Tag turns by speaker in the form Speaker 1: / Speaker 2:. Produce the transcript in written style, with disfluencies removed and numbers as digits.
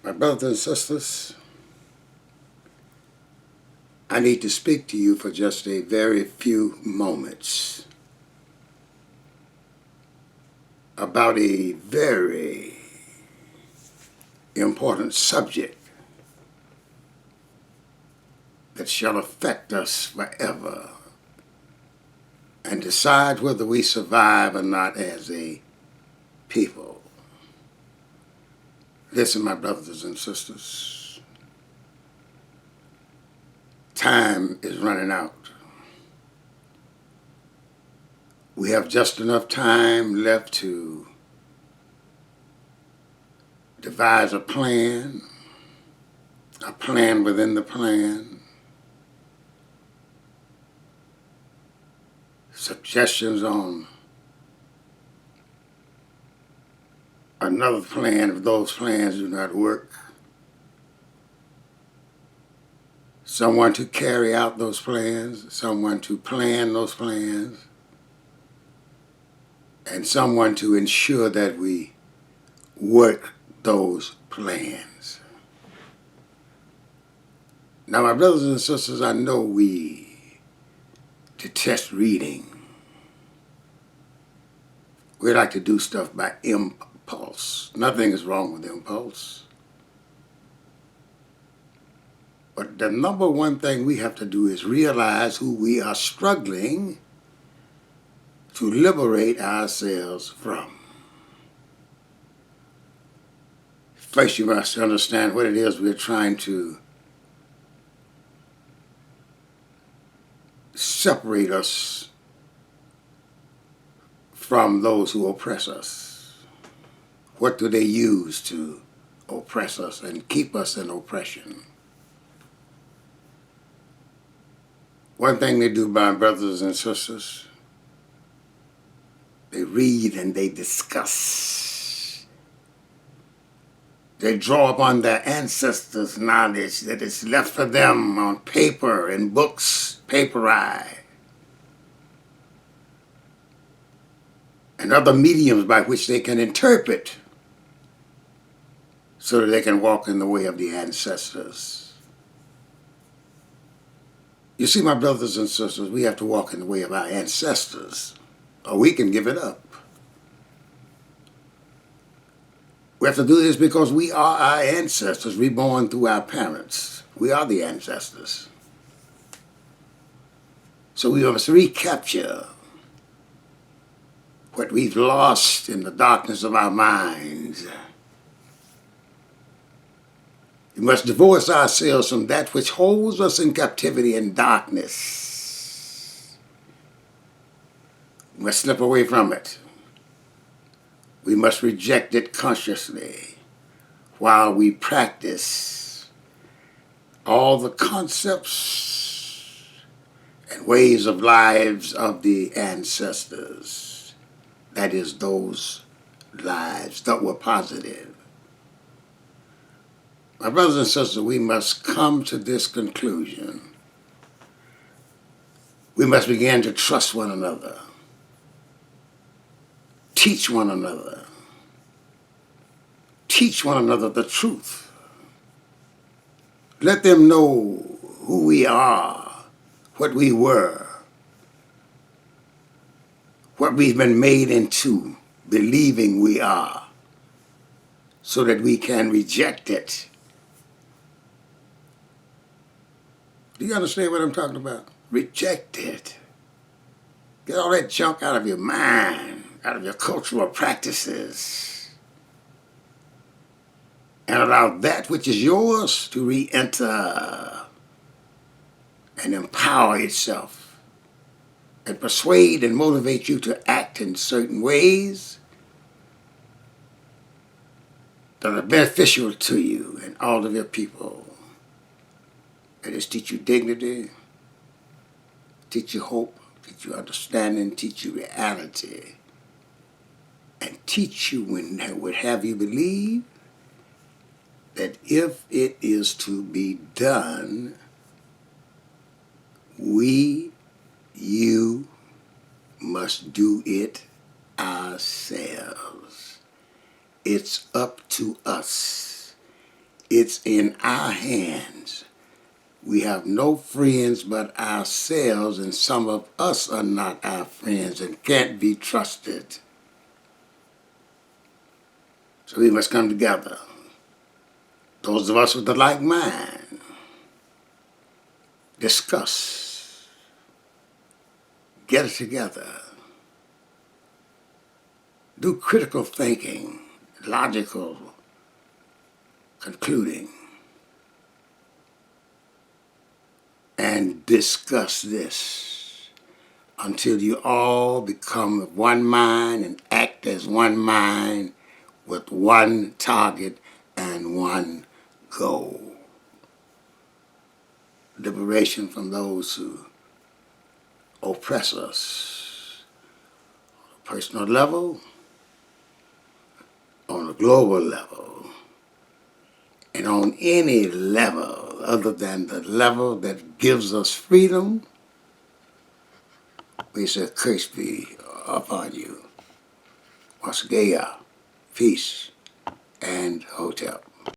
Speaker 1: My brothers and sisters, I need to speak to you for just a very few moments about a very important subject that shall affect us forever and decide whether we survive or not as a people. Listen, my brothers and sisters, time is running out. We have just enough time left to devise a plan within the plan, suggestions on another plan if those plans do not work, someone to carry out those plans, someone to plan those plans, and someone to ensure that we work those plans. Now, my brothers and sisters, I know we detest reading. We like to do stuff by impulse. Nothing is wrong with impulse. But the number one thing we have to do is realize who we are struggling to liberate ourselves from. First, you must understand what it is we're trying to separate us from those who oppress us. What do they use to oppress us and keep us in oppression? One thing they do, my brothers and sisters, they read and they discuss. They draw upon their ancestors' knowledge that is left for them on paper, in books, papyri, and other mediums by which they can interpret so that they can walk in the way of the ancestors. You see, my brothers and sisters, we have to walk in the way of our ancestors, or we can give it up. We have to do this because we are our ancestors, reborn through our parents. We are the ancestors. So we must recapture what we've lost in the darkness of our minds. We must divorce ourselves from that which holds us in captivity and darkness. We must slip away from it. We must reject it consciously while we practice all the concepts and ways of lives of the ancestors. That is, those lives that were positive. My brothers and sisters, we must come to this conclusion. We must begin to trust one another, teach one another the truth. Let them know who we are, what we were, what we've been made into believing we are, so that we can reject it. Do you understand what I'm talking about? Reject it. Get all that junk out of your mind, out of your cultural practices, and allow that which is yours to re-enter and empower itself and persuade and motivate you to act in certain ways that are beneficial to you and all of your people. That is, teach you dignity, teach you hope, teach you understanding, teach you reality, and teach you and would have you believe that if it is to be done, you must do it ourselves. It's up to us. It's in our hands. We have no friends but ourselves, and some of us are not our friends and can't be trusted. So we must come together. Those of us with the like mind, discuss, get it together, do critical thinking, logical concluding, and discuss this until you all become of one mind and act as one mind with one target and one goal. Liberation from those who oppress us on a personal level, on a global level, and on any level other than the level that gives us freedom. We say, curse be upon you. Wasgeya, peace, and hotel.